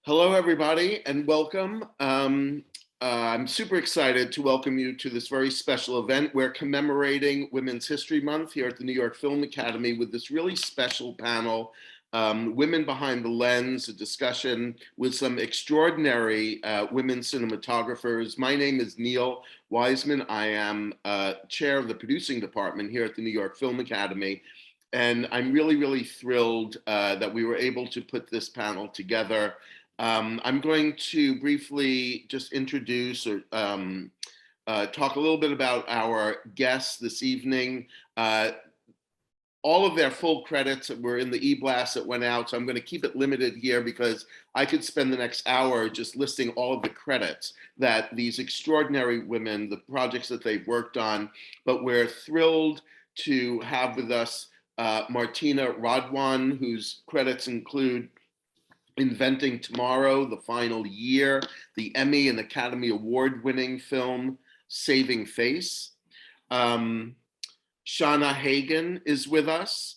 Hello, everybody, and welcome. I'm super excited to welcome you to this very special event. We're commemorating Women's History Month here at the New York Film Academy with this really special panel, Women Behind the Lens, a discussion with some extraordinary women cinematographers. My name is Neil Wiseman. I am chair of the producing department here at the New York Film Academy. And I'm really thrilled that we were able to put this panel together. I'm going to briefly just introduce or talk a little bit about our guests this evening. All of their full credits were in the e-blast that went out, so I'm going to keep it limited here because I could spend the next hour just listing all of the credits that these extraordinary women, the projects that they've worked on, but we're thrilled to have with us Martina Radwan, whose credits include Inventing Tomorrow, The Final Year, the Emmy and Academy Award winning film Saving Face. Shana Hagan is with us,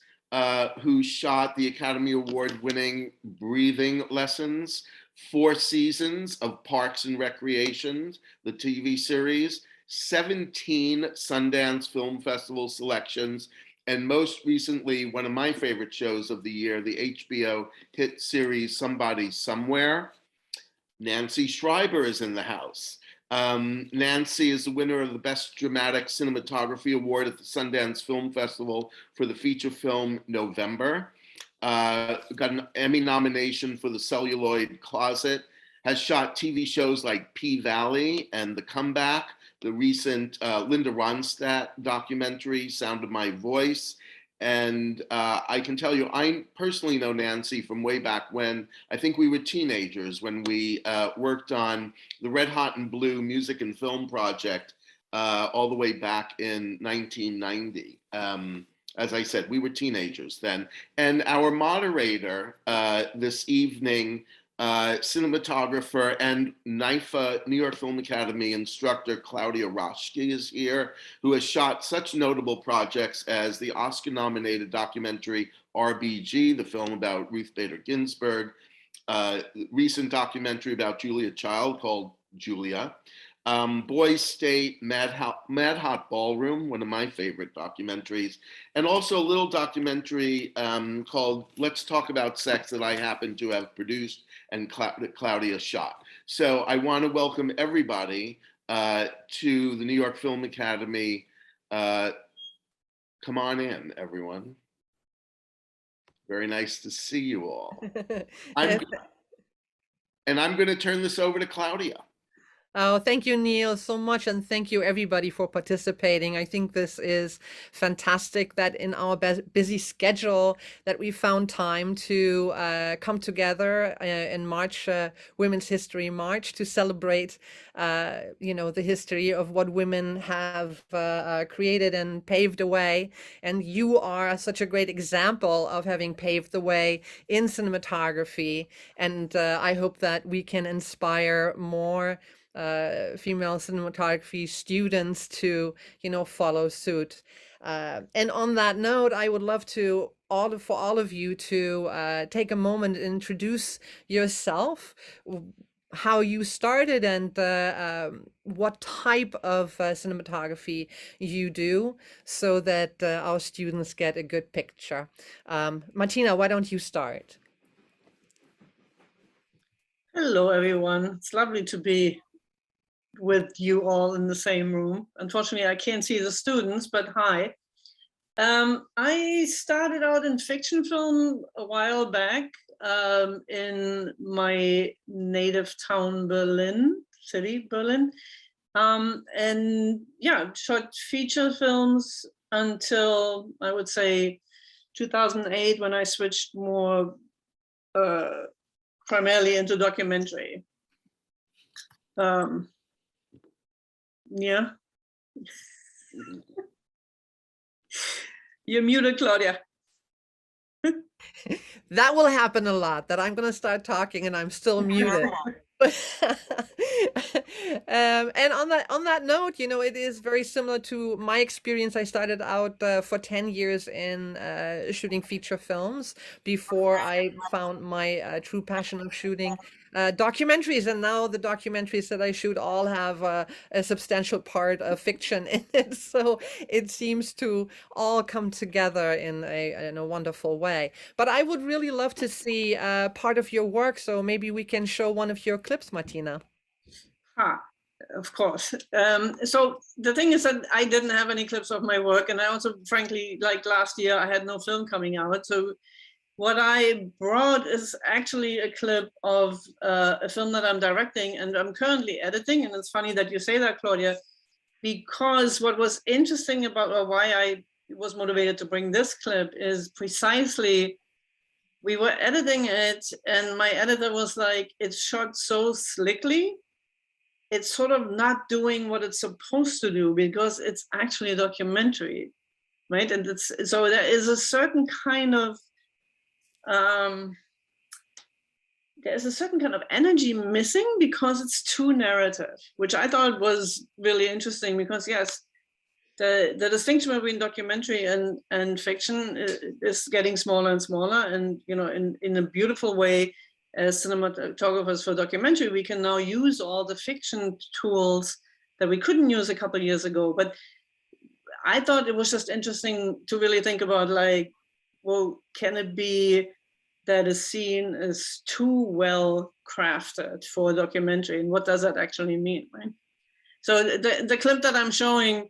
who shot the Academy Award winning Breathing Lessons, 4 seasons of Parks and Recreation, the TV series, 17 Sundance Film Festival selections, and most recently, one of my favorite shows of the year, the HBO hit series Somebody Somewhere. Nancy Schreiber is in the house. Nancy is the winner of the Best Dramatic Cinematography Award at the Sundance Film Festival for the feature film November. Got an Emmy nomination for The Celluloid Closet, has shot TV shows like P-Valley and The Comeback, the recent Linda Ronstadt documentary, Sound of My Voice. And I can tell you, I personally know Nancy from way back when. I think we were teenagers when we worked on the Red Hot and Blue music and film project all the way back in 1990. As I said, we were teenagers then. And our moderator this evening, cinematographer and NYFA, New York Film Academy instructor Claudia Raschke is here, who has shot such notable projects as the Oscar-nominated documentary RBG, the film about Ruth Bader Ginsburg, recent documentary about Julia Child called Julia, Boys State, Mad Hot Ballroom, one of my favorite documentaries, and also a little documentary called Let's Talk About Sex that I happen to have produced and Claudia shot. So I want to welcome everybody to the New York Film Academy. Come on in, everyone. Very nice to see you all. And I'm going to turn this over to Claudia. Oh, thank you, Neil, so much. And thank you, everybody, for participating. I think this is fantastic that in our busy schedule that we found time to come together in March, Women's History March, to celebrate, the history of what women have created and paved the way. And you are such a great example of having paved the way in cinematography. And I hope that we can inspire more female cinematography students to, follow suit. And on that note, I would love to for all of you to take a moment and introduce yourself, how you started, and what type of cinematography you do, so that our students get a good picture. Martina, why don't you start? Hello, everyone. It's lovely to be with you all in the same room. Unfortunately, I can't see the students, but hi. I started out in fiction film a while back in my native town, Berlin, and yeah, shot feature films until I would say 2008, when I switched more primarily into documentary. Yeah. You're muted, Claudia. That will happen a lot, that I'm going to start talking and I'm still muted. And on that note, you know, it is very similar to my experience. I started out for 10 years in shooting feature films before I found my true passion of shooting documentaries. And now the documentaries that I shoot all have a substantial part of fiction in it. So it seems to all come together in a wonderful way. But I would really love to see part of your work. So maybe we can show one of your clips, Martina. Ah, of course. So the thing is that I didn't have any clips of my work, and I also, frankly, like last year, I had no film coming out. So what I brought is actually a clip of a film that I'm directing and I'm currently editing. And it's funny that you say that, Claudia, because what was interesting about, or why I was motivated to bring this clip, is precisely we were editing it and my editor was like, it's shot so slickly, it's sort of not doing what it's supposed to do because it's actually a documentary, right? And it's, so there is a certain kind of there's a certain kind of energy missing because it's too narrative, which I thought was really interesting because yes, the distinction between documentary and fiction is getting smaller and smaller. And, you know, in a beautiful way, as cinematographers for documentary, we can now use all the fiction tools that we couldn't use a couple of years ago. But I thought it was just interesting to really think about, like, well, can it be that a scene is too well crafted for a documentary, and what does that actually mean, right? So the clip that I'm showing,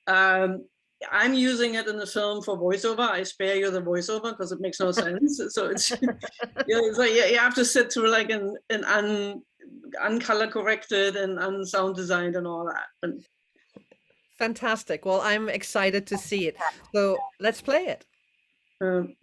I'm using it in the film for voiceover. I spare you the voiceover because it makes no sense. So it's, you know, it's like you have to sit through like an uncolor corrected and unsound designed and all that. And, Fantastic. Well, I'm excited to see it. So let's play it. okay.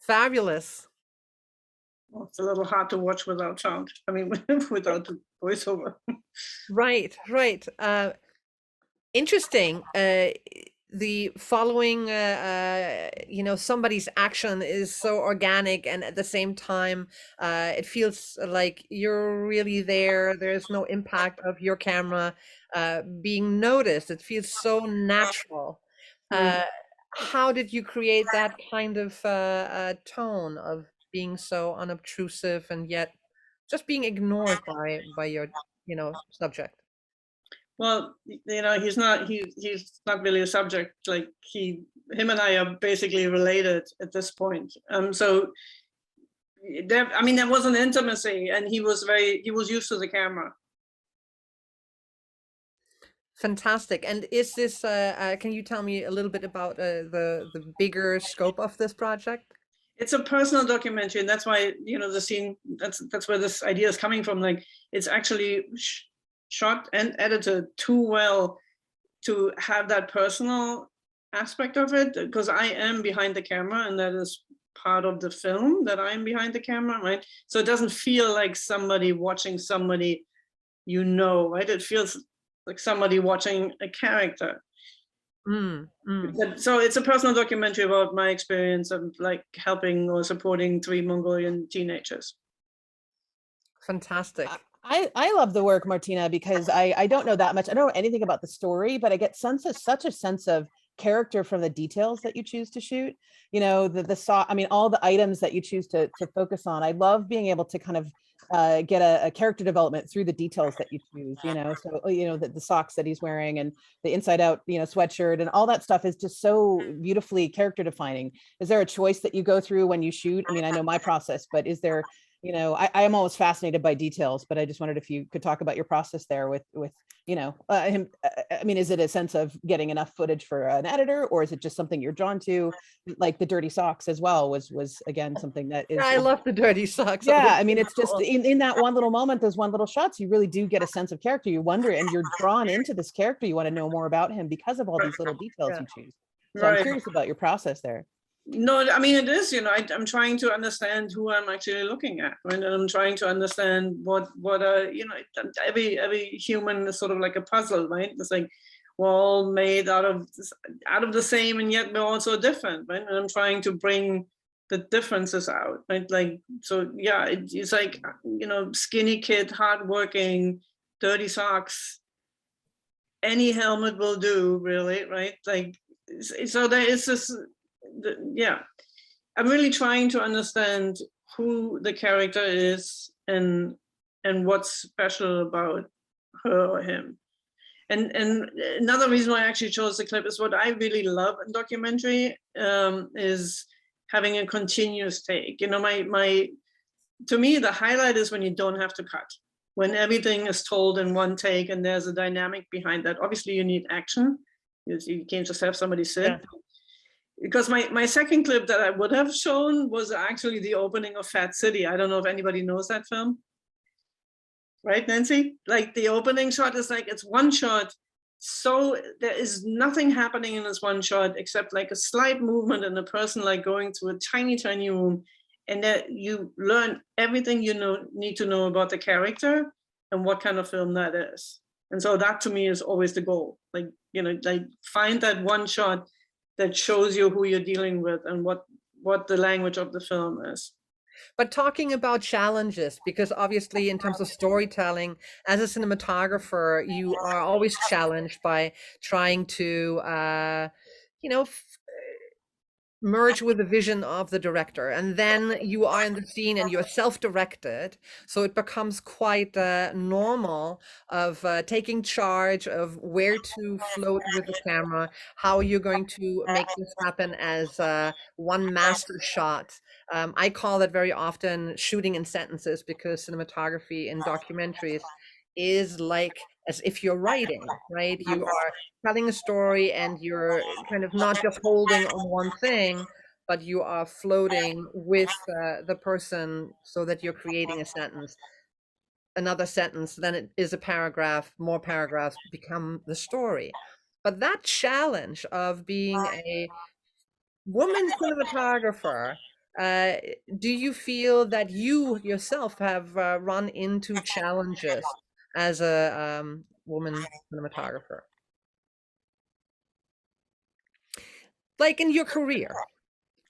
Fabulous. Well, it's a little hard to watch without sound. I mean, without the voiceover. Right, right. Interesting. The following, somebody's action is so organic, and at the same time, it feels like you're really there. There's no impact of your camera being noticed. It feels so natural. Mm. Uh, how did you create that kind of tone of being so unobtrusive and yet just being ignored by your, subject? Well, he's not really a subject. Like him and I are basically related at this point. So there was an intimacy, and he was used to the camera. Fantastic. And is this, can you tell me a little bit about the bigger scope of this project? It's a personal documentary, and that's why the scene. That's where this idea is coming from. Like it's actually shot and edited too well to have that personal aspect of it, because I am behind the camera, and that is part of the film, that I'm behind the camera, right? So it doesn't feel like somebody watching somebody, right? It feels like somebody watching a character. So it's a personal documentary about my experience of like helping or supporting 3 Mongolian teenagers. Fantastic. I love the work, Martina, because I don't know that much. I don't know anything about the story, but I get such a sense of character from the details that you choose to shoot. All the items that you choose to focus on. I love being able to kind of get a character development through the details that you choose. So the socks that he's wearing and the inside out sweatshirt and all that stuff is just so beautifully character defining. Is there a choice that you go through when you shoot? I mean, I know my process, but is there I am always fascinated by details, but I just wondered if you could talk about your process there with him. I mean, is it a sense of getting enough footage for an editor, or is it just something you're drawn to? Like the dirty socks as well was again something that is. I love the dirty socks. Yeah, I mean, it's just in that one little moment, those one little shots, you really do get a sense of character. You wonder, and you're drawn into this character. You want to know more about him because of all these little details you choose. So I'm curious about your process there. No, I mean, it is, I'm trying to understand who I'm actually looking at, right? And I'm trying to understand what every human is sort of like a puzzle, right? It's like we're all made out of the same, and yet we're also different, right? And I'm trying to bring the differences out, right? Like, so yeah, it's like, skinny kid, hardworking, dirty socks, any helmet will do, really, right? Like, so there is this, I'm really trying to understand who the character is and what's special about her or him. And another reason why I actually chose the clip is what I really love in documentary is having a continuous take. To me, the highlight is when you don't have to cut, when everything is told in one take and there's a dynamic behind that. Obviously, you need action. You can't just have somebody sit. Yeah. Because my second clip that I would have shown was actually the opening of Fat City. I don't know if anybody knows that film. Right, Nancy? Like the opening shot is like, it's one shot. So there is nothing happening in this one shot except like a slight movement and a person like going through a tiny, tiny room. And that you learn everything you need to know about the character and what kind of film that is. And so that to me is always the goal. Like, like find that one shot that shows you who you're dealing with and what the language of the film is. But talking about challenges, because obviously in terms of storytelling, as a cinematographer, you are always challenged by trying to, merge with the vision of the director, and then you are in the scene and you're self-directed, so it becomes quite normal of taking charge of where to float with the camera, how you're going to make this happen as one master shot. I call it very often shooting in sentences, because cinematography in documentaries is like as if you're writing, right? You are telling a story and you're kind of not just holding on one thing, but you are floating with the person, so that you're creating a sentence, another sentence, then it is a paragraph, more paragraphs become the story. But that challenge of being a woman cinematographer, do you feel that you yourself have run into challenges as a woman cinematographer? Like in your career,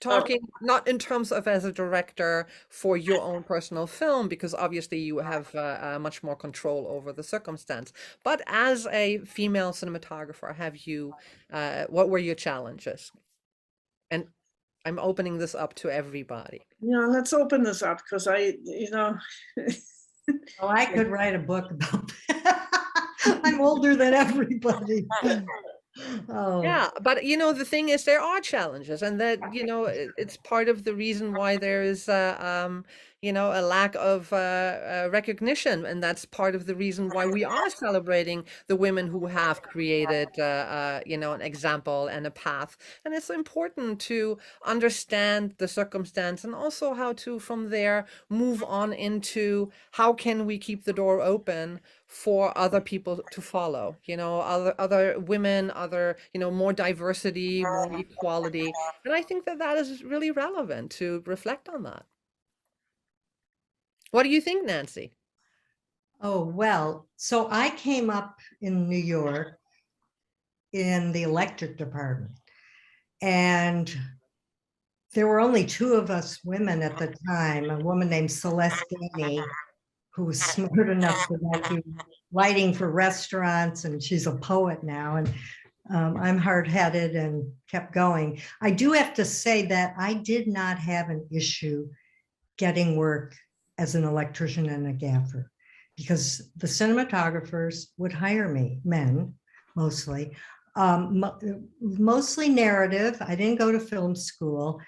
talking not in terms of as a director for your own personal film, because obviously you have much more control over the circumstance, but as a female cinematographer, have you, what were your challenges? And I'm opening this up to everybody. Yeah, let's open this up because Oh, I could write a book about that. I'm older than everybody. Oh, Yeah, but the thing is, there are challenges, and that it's part of the reason why there is a lack of recognition, and that's part of the reason why we are celebrating the women who have created an example and a path. And it's important to understand the circumstance and also how to from there move on into how can we keep the door open for other people to follow, other women, other, more diversity, more equality. And I think that is really relevant to reflect on that. What do you think, Nancy? oh, well, so I came up in New York in the electric department, and there were only two of us women at the time, a woman named Celeste Ganey, who was smart enough to do lighting for restaurants, and she's a poet now, and I'm hard-headed and kept going. I do have to say that I did not have an issue getting work as an electrician and a gaffer, because the cinematographers would hire me, men mostly, mostly narrative. I didn't go to film school.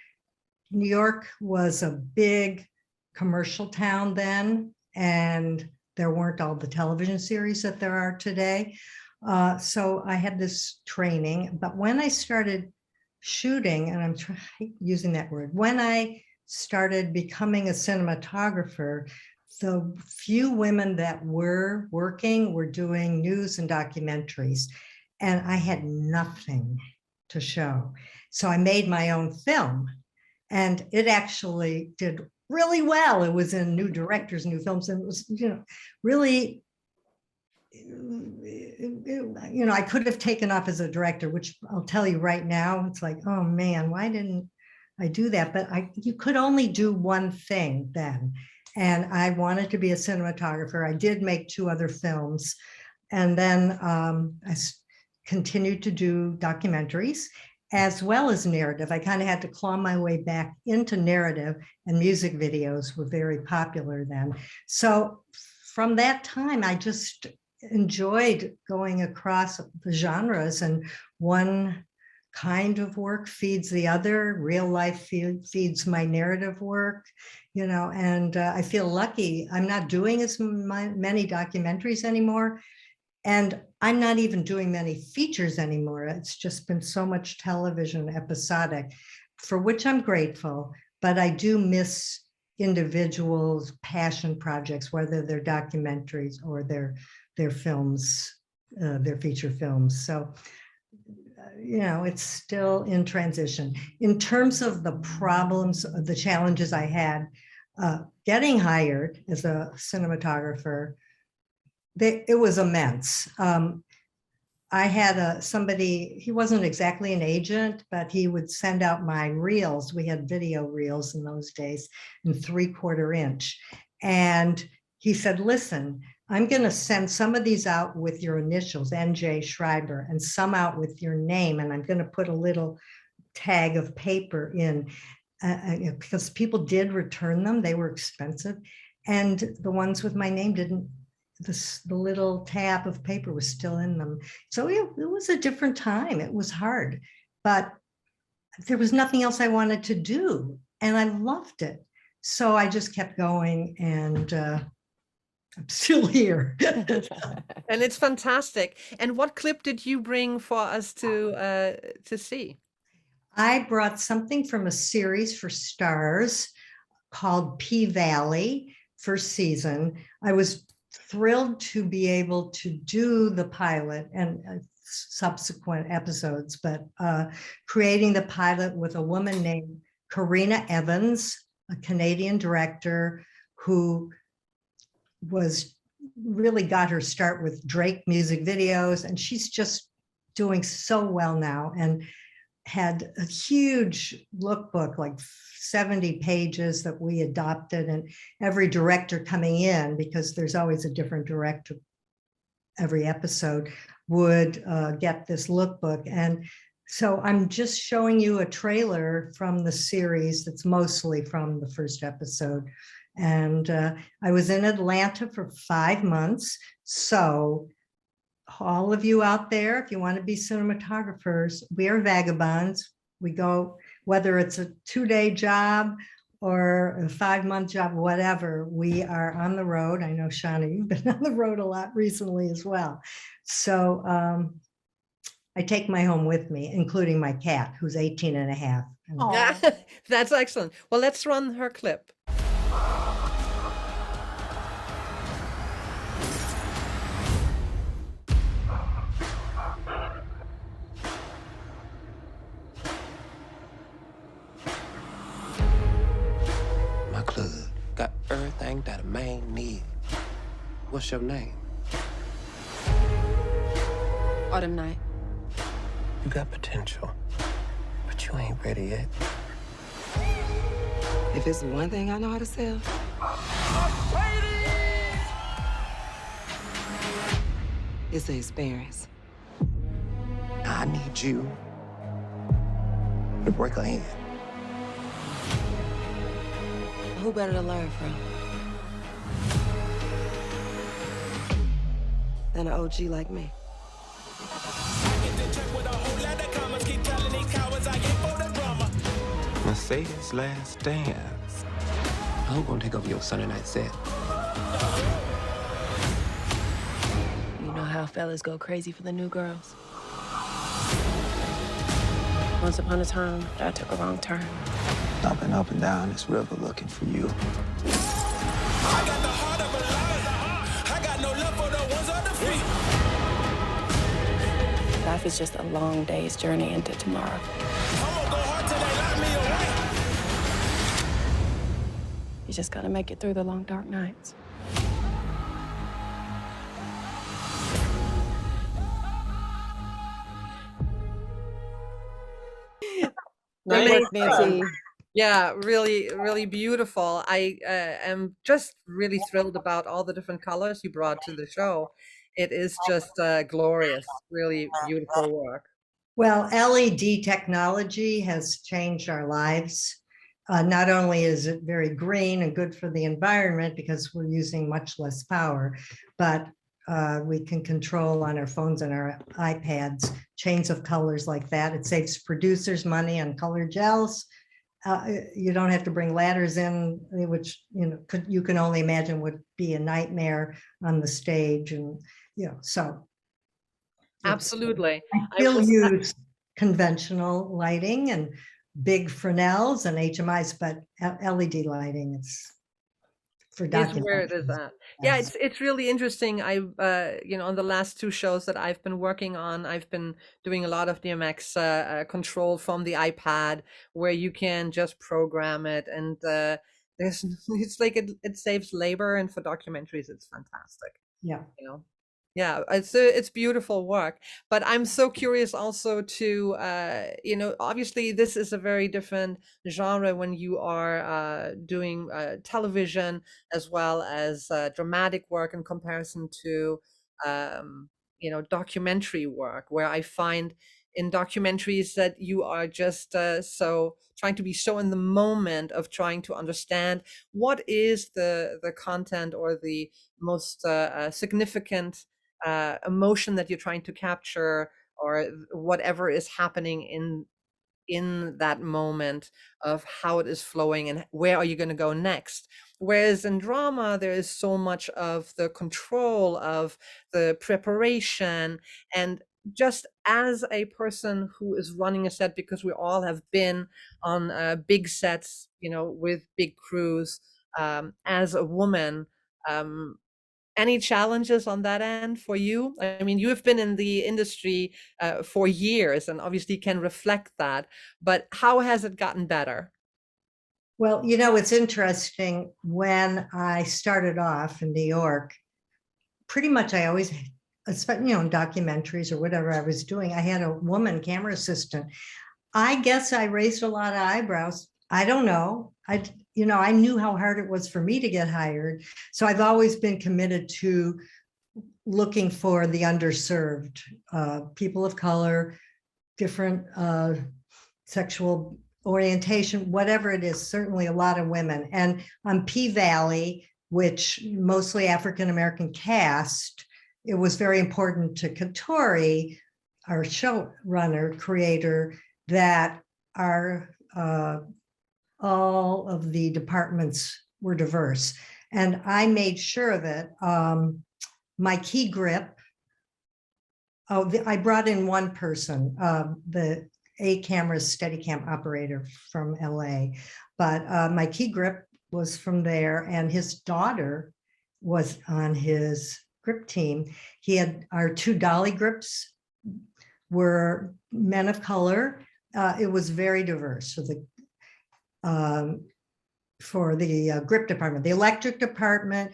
New York was a big commercial town then, and there weren't all the television series that there are today. So I had this training, but when I started shooting, and I'm using that word, when I started becoming a cinematographer, the few women that were working were doing news and documentaries, and I had nothing to show. So I made my own film, and it actually did really well. It was in New Directors, New Films, and it was, really, I could have taken off as a director, which I'll tell you right now, it's like, oh man, why didn't I do that? But you could only do one thing then. And I wanted to be a cinematographer. I did make 2 other films. And then I continued to do documentaries as well as narrative. I kind of had to claw my way back into narrative, and music videos were very popular then. So from that time, I just enjoyed going across the genres, and one kind of work feeds the other. Real life feeds my narrative work, and I feel lucky. I'm not doing as many documentaries anymore, and I'm not even doing many features anymore. It's just been so much television episodic, for which I'm grateful, but I do miss individuals' passion projects, whether they're documentaries or their films, their feature films. So, it's still in transition. In terms of the problems, the challenges I had getting hired as a cinematographer, it was immense. I had somebody, he wasn't exactly an agent, but he would send out my reels. We had video reels in those days in 3/4 inch. And he said, listen, I'm going to send some of these out with your initials, NJ Schreiber, and some out with your name. And I'm going to put a little tag of paper in because people did return them. They were expensive. And the ones with my name didn't. The little tab of paper was still in them. So it was a different time. It was hard, but there was nothing else I wanted to do. And I loved it. So I just kept going, and I'm still here. And it's fantastic. And what clip did you bring for us to see? I brought something from a series for Stars called P-Valley, first season. I was thrilled to be able to do the pilot and subsequent episodes, but creating the pilot with a woman named Karina Evans, a Canadian director who was really got her start with Drake music videos, and she's just doing so well now, and had a huge lookbook, like 70 pages that we adopted, and every director coming in, because there's always a different director every episode, would get this lookbook. And so I'm just showing you a trailer from the series that's mostly from the first episode. And I was in Atlanta for 5 months. So all of you out there, if you want to be cinematographers, we are vagabonds. We go, whether it's a 2-day job or a 5-month job, whatever, we are on the road. I know, Shana, you've been on the road a lot recently as well. So I take my home with me, including my cat, who's 18 and a half. Yeah, that's excellent. Well, let's run her clip. My club got everything that a man need. What's your name? Autumn Night. You got potential, but you ain't ready yet. If it's one thing I know how to sell, it's the experience. I need you to break her hand. Who better to learn from than an OG like me? Mercedes last dance. Who gonna take over your Sunday night set? You know how fellas go crazy for the new girls? Once upon a time, I took a wrong turn. I've been up and down this river looking for you. I got the heart of a lion. I got no love for the ones on the feet. Life is just a long day's journey into tomorrow. I'ma go hard till they lock me away. You just gotta make it through the long, dark nights. Great work, Nancy. Yeah, really, really beautiful. I am just really thrilled about all the different colors you brought to the show. It is just glorious, really beautiful work. Well, LED technology has changed our lives. Not only is it very green and good for the environment because we're using much less power, but we can control on our phones and our iPads chains of colors like that. It saves producers money on color gels. You don't have to bring ladders in, which you can only imagine would be a nightmare on the stage, and so Absolutely. I still use conventional lighting and big Fresnels and HMIs, but LED lighting is for Is where it is documentaries. at. Yeah, it's really interesting. I on the last 2 shows that I've been working on, I've been doing a lot of DMX control from the iPad, where you can just program it, and there's it's like it saves labor, and for documentaries it's fantastic. Yeah. Yeah, it's beautiful work. But I'm so curious also to obviously this is a very different genre when you are doing television as well as dramatic work in comparison to documentary work, where I find in documentaries that you are just so trying to be so in the moment of trying to understand what is the content or the most significant emotion that you're trying to capture, or whatever is happening in that moment of how it is flowing and where are you going to go next. Whereas in drama, there is so much of the control of the preparation. And just as a person who is running a set, because we all have been on big sets, with big crews, as a woman, any challenges on that end for you? I mean, you have been in the industry for years and obviously can reflect that, but how has it gotten better? Well, it's interesting. When I started off in New York, pretty much I always, especially, you know, in documentaries or whatever I was doing, I had a woman camera assistant. I guess I raised a lot of eyebrows. I don't know. You know, I knew how hard it was for me to get hired. So I've always been committed to looking for the underserved, people of color, different sexual orientation, whatever it is, certainly a lot of women. And on P-Valley, which mostly African-American cast, it was very important to Katori, our showrunner, creator, that all of the departments were diverse. And I made sure that my key grip, I brought in one person, the camera Steadicam operator from LA, but my key grip was from there, and his daughter was on his grip team. He had our 2 dolly grips were men of color. It was very diverse. So for the grip department, the electric department,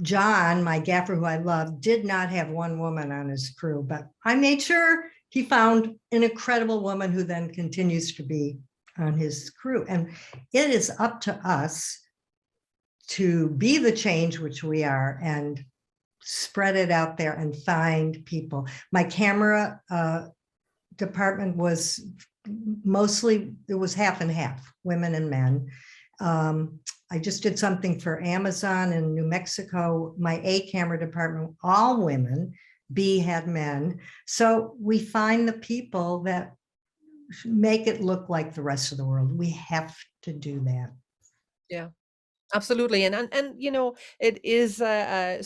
John, my gaffer, who I love, did not have one woman on his crew, but I made sure he found an incredible woman who then continues to be on his crew. And it is up to us to be the change, which we are, and spread it out there and find people. My camera department was mostly, it was half and half, women and men. I just did something for Amazon in New Mexico. My A camera department, all women, B had men. So we find the people that make it look like the rest of the world. We have to do that. Yeah. Absolutely. And you know, it is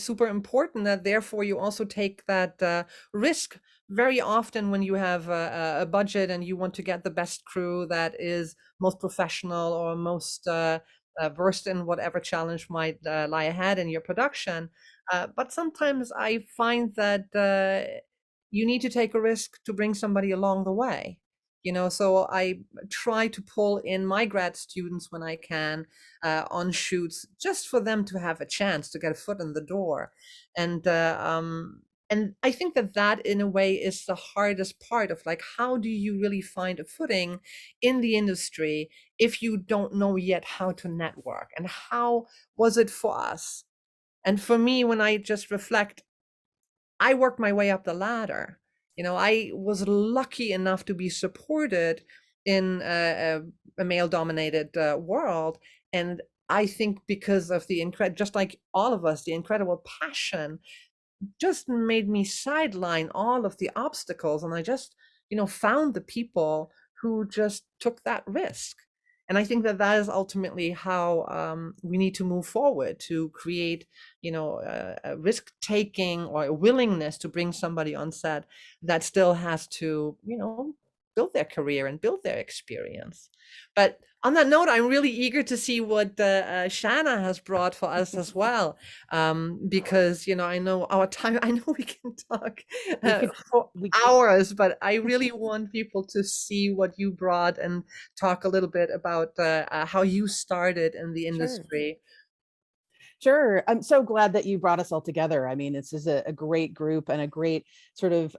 super important that therefore you also take that risk very often when you have a budget and you want to get the best crew that is most professional or most versed in whatever challenge might lie ahead in your production. But sometimes I find that you need to take a risk to bring somebody along the way. You know, so I try to pull in my grad students when I can on shoots, just for them to have a chance to get a foot in the door. And I think that in a way is the hardest part of, like, how do you really find a footing in the industry if you don't know yet how to network? And how was it for us? And for me, when I just reflect, I worked my way up the ladder. You know, I was lucky enough to be supported in a male-dominated world, and I think because of the just like all of us, the incredible passion just made me sideline all of the obstacles, and I just, you know, found the people who just took that risk. And I think that is ultimately how we need to move forward to create, you know, a risk-taking or a willingness to bring somebody on set that still has to, you know, build their career and build their experience. But on that note, I'm really eager to see what Shana has brought for us as well, because, you know, I know our time, I know we can talk for hours, but I really want people to see what you brought and talk a little bit about how you started in the industry. Sure. I'm so glad that you brought us all together. I mean, this is a great group and a great sort of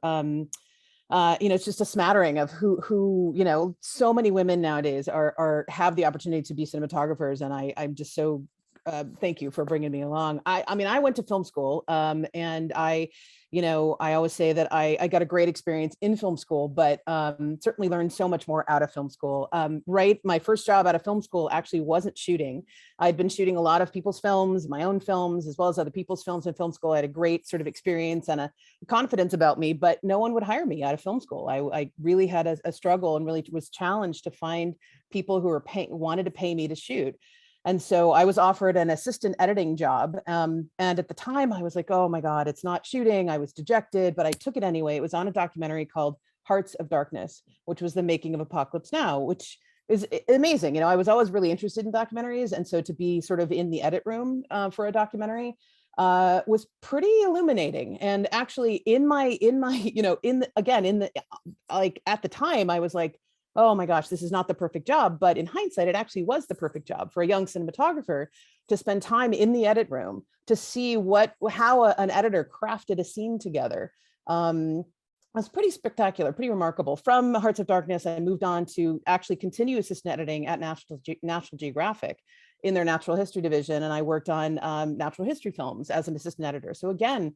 you know, it's just a smattering of who, you know, so many women nowadays have the opportunity to be cinematographers. And I'm just so, thank you for bringing me along. I mean, I went to film school, and you know, I always say that I got a great experience in film school, but certainly learned so much more out of film school. Right. My first job out of film school actually wasn't shooting. I'd been shooting a lot of people's films, my own films, as well as other people's films in film school. I had a great sort of experience and a confidence about me, but no one would hire me out of film school. I really had a struggle and really was challenged to find people who wanted to pay me to shoot. And so I was offered an assistant editing job. And at the time I was like, oh my God, it's not shooting. I was dejected, but I took it anyway. It was on a documentary called Hearts of Darkness, which was the making of Apocalypse Now, which is amazing. You know, I was always really interested in documentaries. And so to be sort of in the edit room for a documentary was pretty illuminating. And actually in my, you know, like at the time I was like, oh my gosh, this is not the perfect job. But in hindsight, it actually was the perfect job for a young cinematographer to spend time in the edit room to see how an editor crafted a scene together. It was pretty spectacular, pretty remarkable. From Hearts of Darkness, I moved on to actually continue assistant editing at National Geographic in their natural history division. And I worked on natural history films as an assistant editor. So again,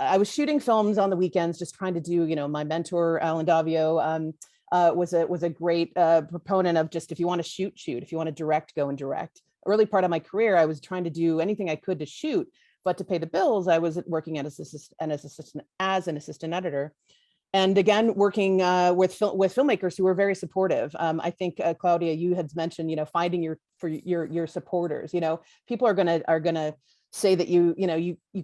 I was shooting films on the weekends, just trying to do, you know, my mentor, Alan Davio, was a great proponent of just, if you want to shoot, shoot. If you want to direct, go and direct. Early part of my career, I was trying to do anything I could to shoot, but to pay the bills, I was working as an assistant editor. And again, working with filmmakers who were very supportive. I think Claudia, you had mentioned, you know, finding your supporters. You know, people are gonna say that you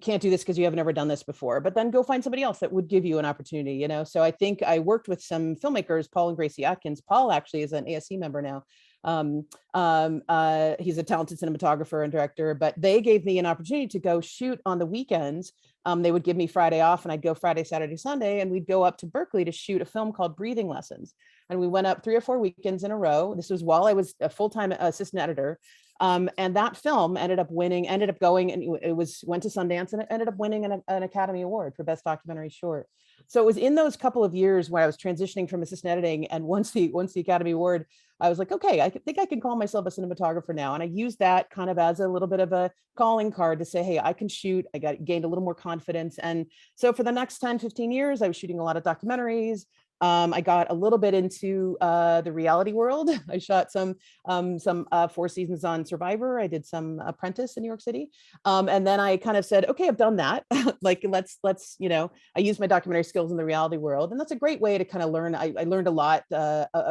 can't do this because you haven't ever done this before, but then go find somebody else that would give you an opportunity. You know, so I think I worked with some filmmakers, Paul and Gracie Atkins. Paul actually is an ASC member now. He's a talented cinematographer and director, but they gave me an opportunity to go shoot on the weekends. They would give me Friday off and I'd go Friday, Saturday, Sunday, and we'd go up to Berkeley to shoot a film called Breathing Lessons. And we went up 3 or 4 weekends in a row. This was while I was a full-time assistant editor. And that film ended up going, and it went to Sundance, and it ended up winning an Academy Award for Best Documentary Short. So it was in those couple of years where I was transitioning from assistant editing, and once the Academy Award, I was like, okay, I think I can call myself a cinematographer now. And I used that kind of as a little bit of a calling card to say, hey, I can shoot. I gained a little more confidence. And so for the next 10, 15 years, I was shooting a lot of documentaries. I got a little bit into the reality world. I shot some 4 seasons on Survivor. I did some Apprentice in New York City. And then I kind of said, okay, I've done that. Like, let's, you know, I used my documentary skills in the reality world. And that's a great way to kind of learn. I learned a lot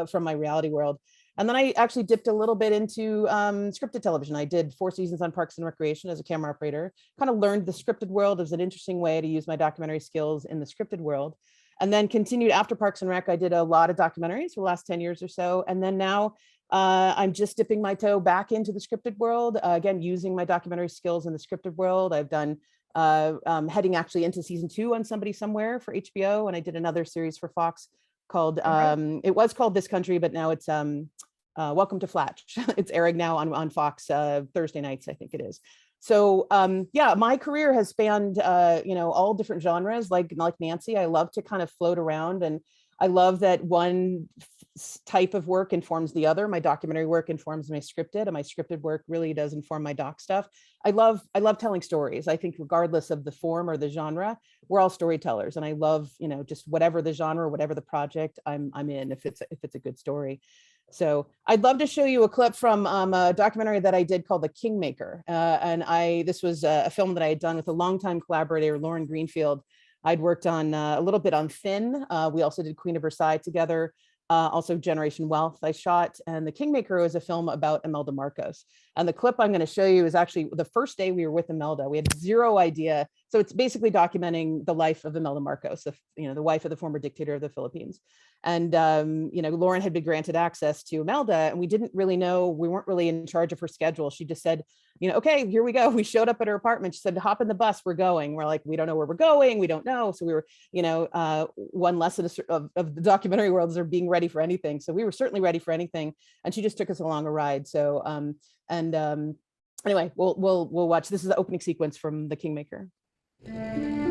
from my reality world. And then I actually dipped a little bit into scripted television. I did 4 seasons on Parks and Recreation as a camera operator, kind of learned the scripted world as an interesting way to use my documentary skills in the scripted world. And then continued after Parks and Rec. I did a lot of documentaries for the last 10 years or so. And then now I'm just dipping my toe back into the scripted world, again, using my documentary skills in the scripted world. I've done heading actually into season 2 on Somebody Somewhere for HBO. And I did another series for Fox called, it was called This Country, but now it's Welcome to Flatch. It's airing now on Fox Thursday nights, I think it is. So yeah, my career has spanned, you know, all different genres. Like Nancy, I love to kind of float around, and I love that one type of work informs the other. My documentary work informs my scripted, and my scripted work really does inform my doc stuff. I love telling stories. I think regardless of the form or the genre, we're all storytellers, and I love, you know, just whatever the genre, whatever the project, I'm in if it's a good story. So I'd love to show you a clip from a documentary that I did called The Kingmaker. And this was a film that I had done with a longtime collaborator, Lauren Greenfield. I'd worked on a little bit on Finn. We also did Queen of Versailles together. Also Generation Wealth I shot. And The Kingmaker was a film about Imelda Marcos. And the clip I'm going to show you is actually the first day we were with Imelda. We had zero idea. So it's basically documenting the life of Imelda Marcos, the wife of the former dictator of the Philippines. And, you know, Lauren had been granted access to Imelda, and we didn't really know, we weren't really in charge of her schedule. She just said, you know, okay, here we go. We showed up at her apartment. She said, hop in the bus, we're going. We're like, we don't know where we're going. We don't know. So we were, you know, one lesson of the documentary world is they're being ready for anything. So we were certainly ready for anything. And she just took us along a ride. So, anyway, we'll watch. This is the opening sequence from The Kingmaker. Go.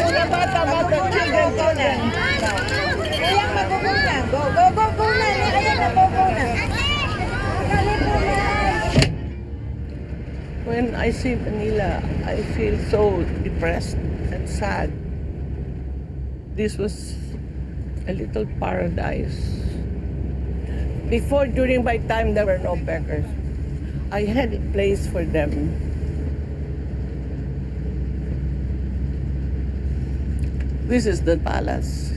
Mga bata When I see Manila, I feel so depressed and sad. This was a little paradise. Before, during my time, there were no beggars. I had a place for them. This is the palace.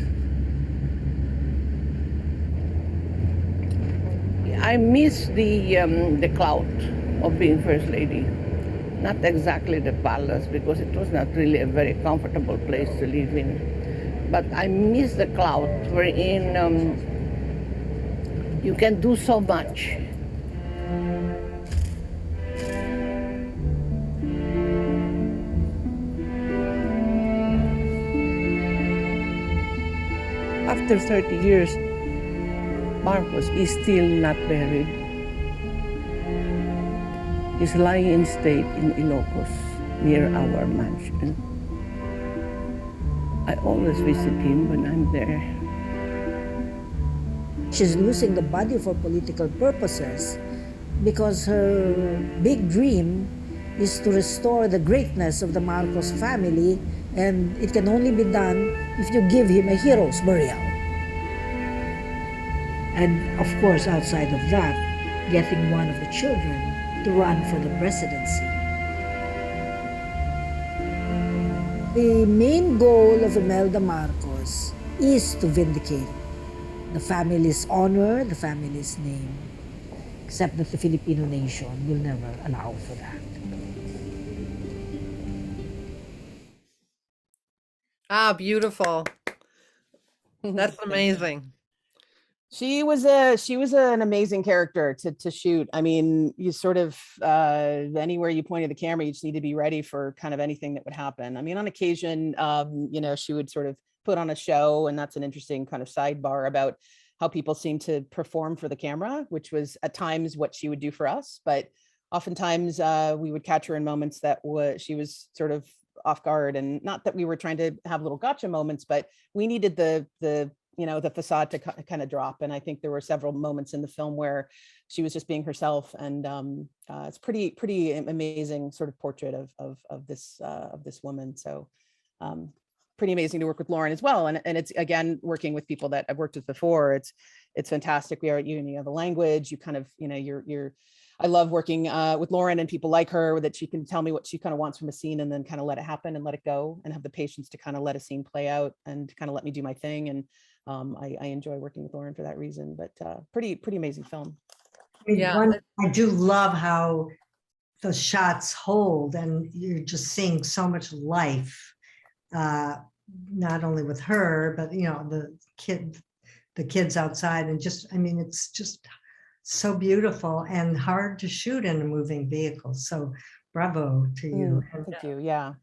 I miss the clout of being First Lady. Not exactly the palace, because it was not really a very comfortable place to live in. But I miss the clout wherein you can do so much. After 30 years, Marcos is still not buried. He's lying in state in Ilocos, near our mansion. I always visit him when I'm there. She's losing the body for political purposes because her big dream is to restore the greatness of the Marcos family, and it can only be done if you give him a hero's burial. And of course, outside of that, getting one of the children to run for the presidency. The main goal of Imelda Marcos is to vindicate the family's honor, the family's name, except that the Filipino nation will never allow for that. Ah, beautiful. That's amazing. She was an amazing character to shoot. I mean, you sort of anywhere you pointed the camera, you just need to be ready for kind of anything that would happen. I mean, on occasion, you know, she would sort of put on a show, and that's an interesting kind of sidebar about how people seem to perform for the camera, which was at times what she would do for us. But oftentimes we would catch her in moments that she was sort of off guard, and not that we were trying to have little gotcha moments, but we needed the you know, the facade to kind of drop. And I think there were several moments in the film where she was just being herself, and it's pretty amazing sort of portrait of this woman. So pretty amazing to work with Lauren as well. And it's, again, working with people that I've worked with before. It's fantastic. We are, you know, the language, you kind of, you know, I love working with Lauren and people like her, that she can tell me what she kind of wants from a scene, and then kind of let it happen and let it go, and have the patience to kind of let a scene play out and kind of let me do my thing. And I enjoy working with Lauren for that reason. But pretty amazing film. I mean, Yeah. I do love how the shots hold, and you're just seeing so much life, not only with her, but you know, the kids outside, and just, I mean, it's just so beautiful and hard to shoot in a moving vehicle. So bravo to you. Thank you. Yeah.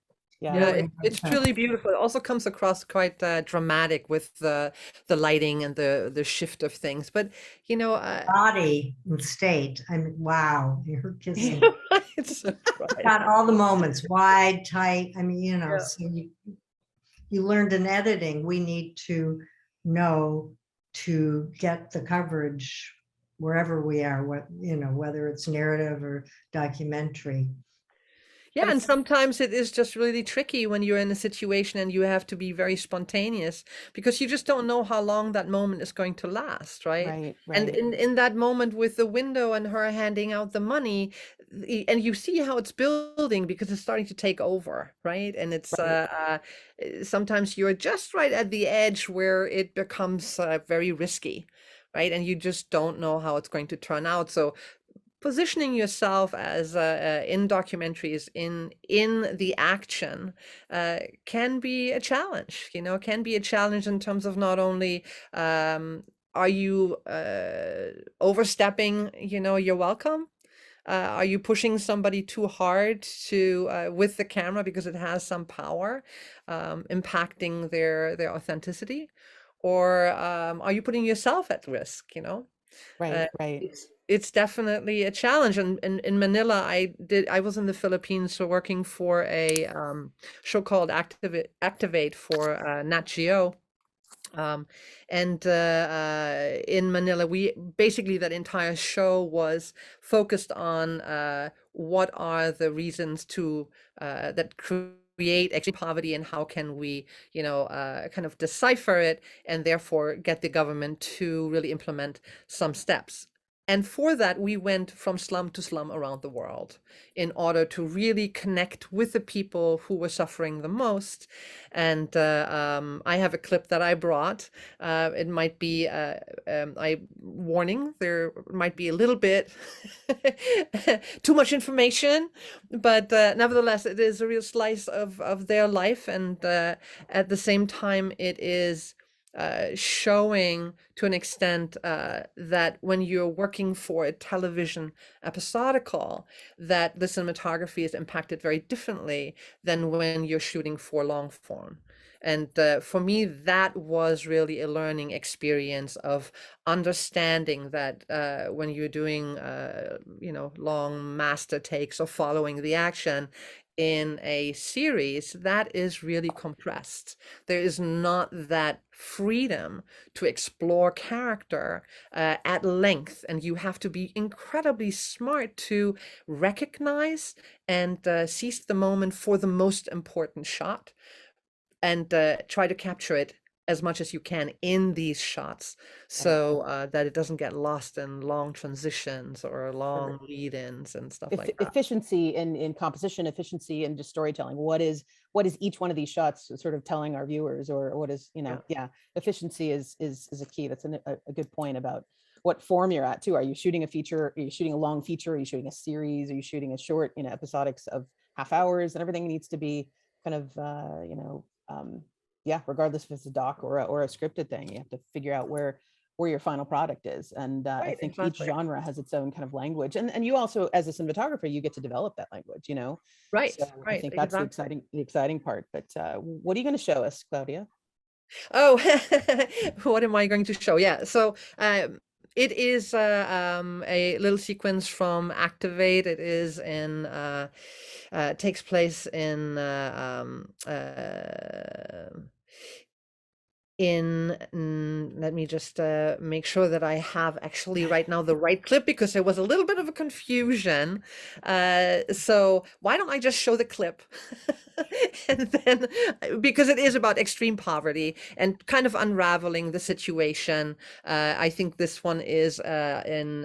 Yeah, it's truly beautiful. It also comes across quite dramatic with the lighting and the shift of things. But you know, Body and state. I mean, wow, her kissing. it's Got all the moments, wide, tight. I mean, you know, so you learned in editing. We need to know to get the coverage wherever we are. What, you know, whether it's narrative or documentary. Yeah, and sometimes it is just really tricky when you're in a situation and you have to be very spontaneous, because you just don't know how long that moment is going to last, right? And in that moment with the window and her handing out the money, and you see how it's building because it's starting to take over, right? And it's sometimes you're just right at the edge where it becomes very risky, right? And you just don't know how it's going to turn out. So positioning yourself as in documentaries in the action can be a challenge, you know, can be a challenge in terms of not only are you overstepping, you know, your welcome, are you pushing somebody too hard to with the camera because it has some power, impacting their authenticity, or are you putting yourself at risk, you know? It's definitely a challenge. And in Manila, I was in the Philippines working for a show called Activate for Nat Geo. In Manila, we basically, that entire show was focused on what are the reasons to that create extreme poverty, and how can we, kind of decipher it, and therefore get the government to really implement some steps. And for that, we went from slum to slum around the world in order to really connect with the people who were suffering the most. And I have a clip that I brought. It might be, warning, there might be a little bit too much information, but nevertheless, it is a real slice of their life. And at the same time, it is showing to an extent that when you're working for a television episodical, that the cinematography is impacted very differently than when you're shooting for long form. And for me, that was really a learning experience of understanding that when you're doing, long master takes or following the action in a series, that is really compressed. There is not that freedom to explore character at length, and you have to be incredibly smart to recognize and seize the moment for the most important shot, and try to capture it as much as you can in these shots, so that it doesn't get lost in long transitions or long lead-ins and stuff like that. Efficiency in composition, efficiency in just storytelling. What is each one of these shots sort of telling our viewers, or what is, efficiency is a key. That's a good point about what form you're at too. Are you shooting a feature? Are you shooting a long feature? Are you shooting a series? Are you shooting a short, episodics of half hours? And everything needs to be kind of, regardless if it's a doc or a scripted thing, you have to figure out where your final product is. And I think each genre has its own kind of language. And you also, as a cinematographer, you get to develop that language, Right, So right. I think that's the exciting part. But what are you going to show us, Claudia? Oh, what am I going to show? Yeah, so it is a little sequence from Activate. It is in takes place in let me just make sure that I have actually right now the right clip, because there was a little bit of a confusion. So why don't I just show the clip? And then, because it is about extreme poverty and kind of unraveling the situation. I think this one is in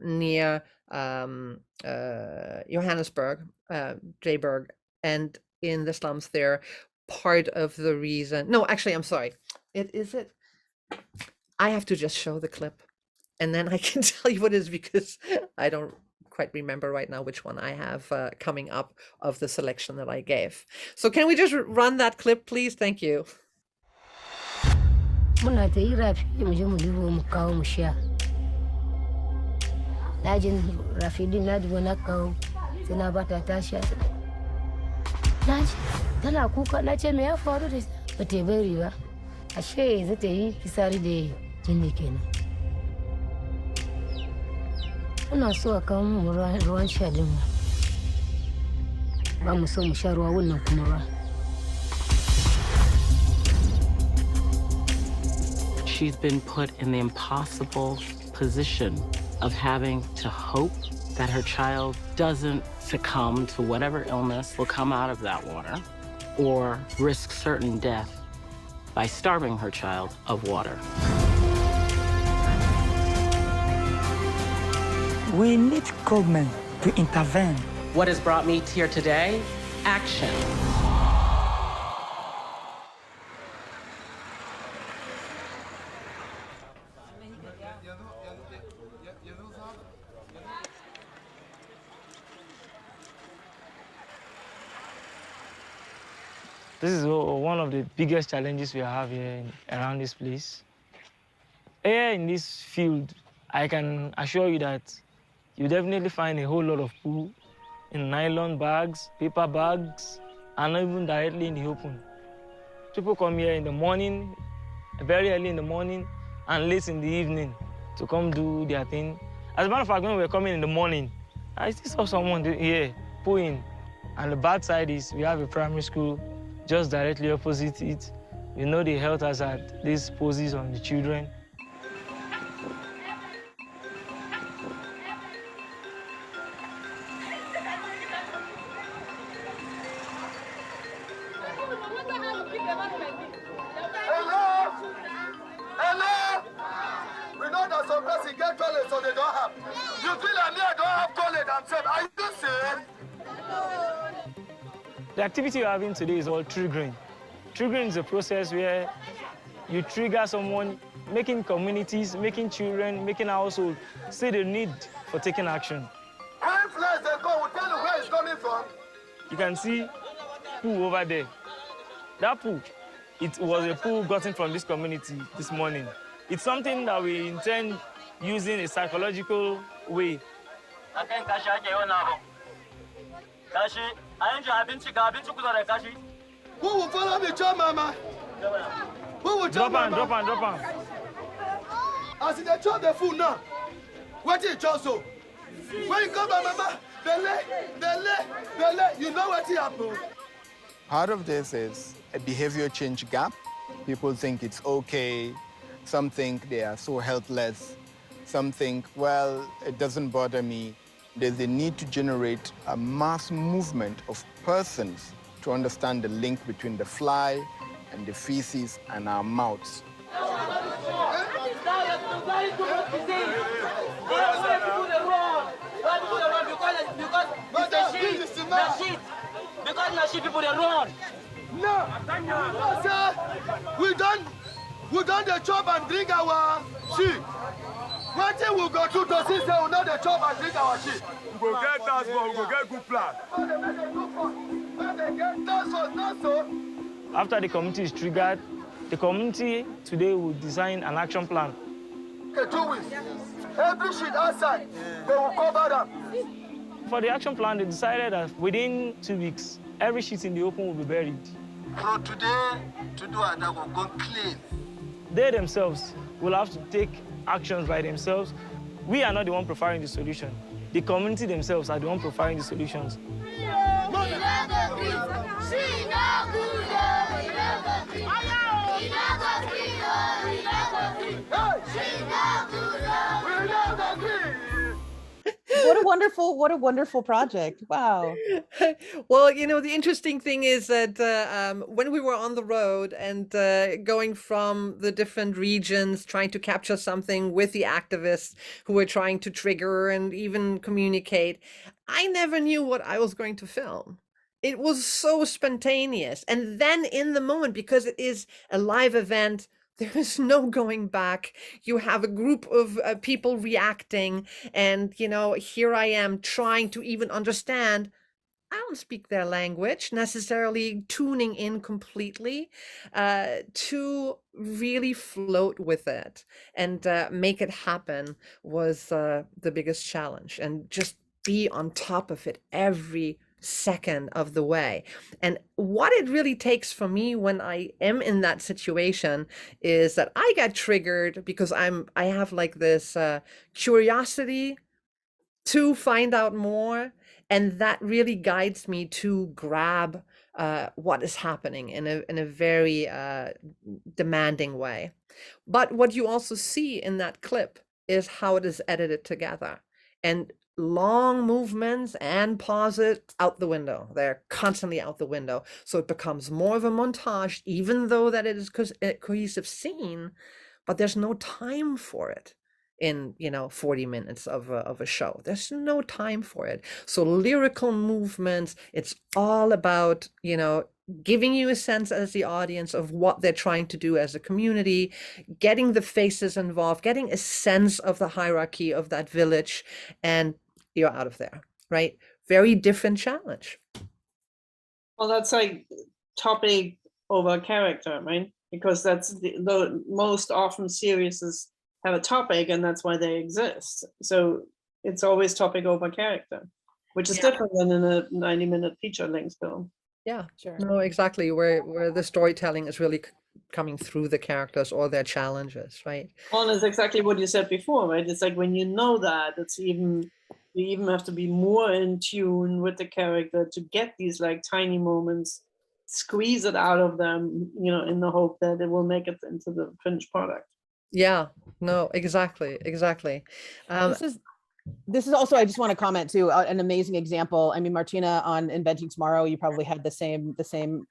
near Johannesburg, Joburg, and in the slums there. Part of the reason, no, actually, I'm sorry. I have to just show the clip, and then I can tell you what it is, because I don't quite remember right now which one I have coming up of the selection that I gave. So can we just run that clip, please? Thank you. Tana kuka na ce me ya faru da ba ta bari ba, ashe za ta yi kisari da jini kenan. Ina so a kawo mu ruwan sha din mu, ba mu so mu sha ruwa wannan kuma ba. She's been put in the impossible position of having to hope that her child doesn't succumb to whatever illness will come out of that water, or risk certain death by starving her child of water. We need government to intervene. What has brought me here today? Action. This is one of the biggest challenges we have here around this place. Here in this field, I can assure you that you definitely find a whole lot of poo in nylon bags, paper bags, and even directly in the open. People come here in the morning, very early in the morning, and late in the evening to come do their thing. As a matter of fact, when we were coming in the morning, I still saw someone here pooing. And the bad side is we have a primary school just directly opposite it, We know the health hazard this poses on the children. Hello? We know that some person get toilet so they don't have. You feel like me, I don't have toilet themselves. Are you safe? The activity we're having today is called triggering. Triggering is a process where you trigger someone, making communities, making children, making households see the need for taking action. When flies they come, we'll tell you where it's coming from. You can see poo over there. That poo, it was a poo gotten from this community this morning. It's something that we intend using a psychological way. Who will follow me, John Mama? Who will Drop John on, Mama? drop on. As they chop the food now, what is also? When you come, Mama, you know what happened. Part of this is a behavior change gap. People think it's okay. Some think they are so helpless. Some think, well, it doesn't bother me. There's a need to generate a mass movement of persons to understand the link between the fly and the feces and our mouths. No, sir, we done the chop and drink our shit. One thing we go to see say we know the chop and drink our shit. We go get task force, we go get good plan. After the community is triggered, the community today will design an action plan. Okay, 2 weeks. Every shit outside, they will cover them. For the action plan, they decided that within 2 weeks, every shit in the open will be buried. So today, to do it, they will go clean. They themselves will have to take actions by themselves. We are not the one providing the solution. The community themselves are the one providing the solutions. What a wonderful project. Wow. Well, you know, the interesting thing is that when we were on the road and going from the different regions, trying to capture something with the activists who were trying to trigger and even communicate, I never knew what I was going to film. It was so spontaneous. And then in the moment, because it is a live event, there is no going back. You have a group of people reacting, and, you know, here I am trying to even understand. I don't speak their language necessarily, tuning in completely to really float with it and make it happen was the biggest challenge, and just be on top of it every second of the way. And what it really takes for me when I am in that situation is that I get triggered because I have like this curiosity to find out more, and that really guides me to grab what is happening in a very demanding way. But what you also see in that clip is how it is edited together, and long movements and pauses out the window. They're constantly out the window. So it becomes more of a montage, even though that it is a cohesive scene, but there's no time for it in, you know, 40 minutes of a show. There's no time for it. So lyrical movements, it's all about, you know, giving you a sense as the audience of what they're trying to do as a community, getting the faces involved, getting a sense of the hierarchy of that village, and you're out of there, right? Very different challenge. Well, that's like topic over character, right? Because that's the most often series have a topic, and that's why they exist. So it's always topic over character, which is different than in a 90-minute feature-length film. Yeah, sure. No, exactly. Where the storytelling is really coming through the characters or their challenges, right? Well, it's exactly what you said before, right? It's like when you know that, it's even, you even have to be more in tune with the character to get these like tiny moments squeeze it out of them, you know, in the hope that it will make it into the finished product. Yeah, no, exactly, exactly. This is also, I just want to comment too, an amazing example. I mean, Martina, on Inventing Tomorrow, you probably had the same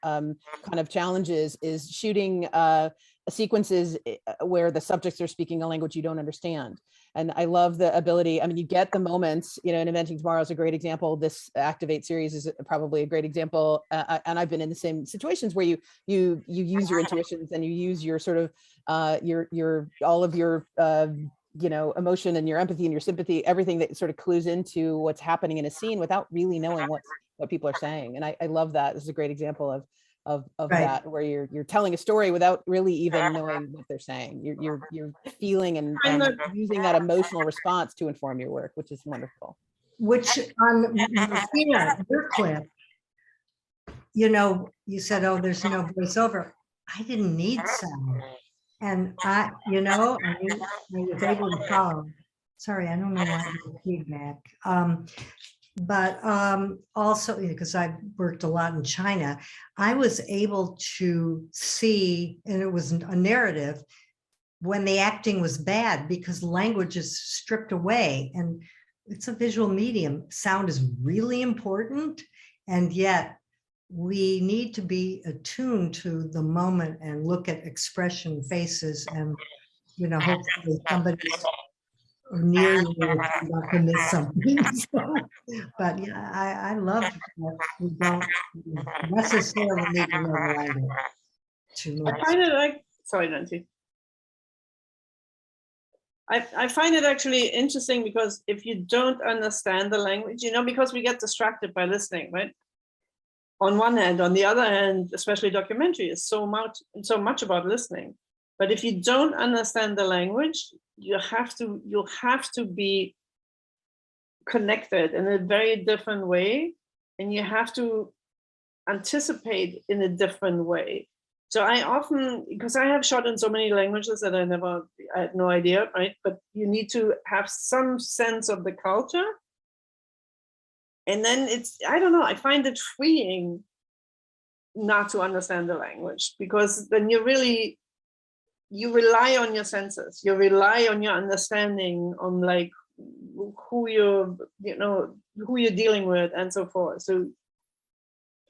kind of challenges, is shooting sequences where the subjects are speaking a language you don't understand. And I love the ability, I mean, you get the moments, you know, and Inventing Tomorrow is a great example. This Activate series is probably a great example. And I've been in the same situations where you use your intuitions and you use your sort of all of your you know, emotion and your empathy and your sympathy, everything that sort of clues into what's happening in a scene without really knowing what people are saying. And I love that. This is a great example of Right. that, where you're telling a story without really even knowing what they're saying. You're feeling and using that emotional response to inform your work, which is wonderful. Which on Martina, your clip, you know, you said, oh, there's no voiceover. I didn't need sound. And I, you know, I was able to follow. Sorry, I don't know why there's feedback. But also, because I've worked a lot in China, I was able to see, and it was a narrative, when the acting was bad, because language is stripped away and it's a visual medium. Sound is really important, and yet we need to be attuned to the moment and look at expression, faces, and, you know, hopefully somebody's near you not to miss something. But yeah, I love that we don't necessarily need to know the language to I find it like, sorry, Nancy. I find it actually interesting, because if you don't understand the language, you know, because we get distracted by listening, right? On one hand, on the other hand, especially documentary is so much about listening. But if you don't understand the language, you have to be connected in a very different way, and you have to anticipate in a different way. So I often, because I have shot in so many languages that I had no idea, right? But you need to have some sense of the culture. And then it's, I don't know, I find it freeing not to understand the language, because then you rely on your senses, you rely on your understanding, on like who you're dealing with and so forth. So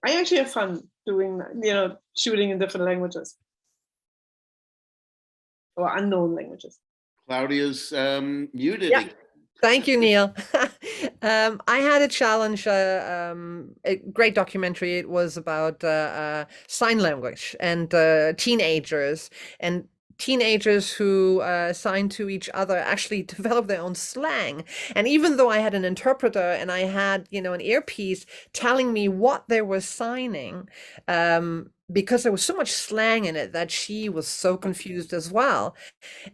I actually have fun doing, you know, shooting in different languages or unknown languages. Claudia's muted. Yeah. Thank you, Neil. I had a challenge, a great documentary. It was about sign language and teenagers who sign to each other actually develop their own slang. And even though I had an interpreter and I had, you know, an earpiece telling me what they were signing, because there was so much slang in it that she was so confused as well.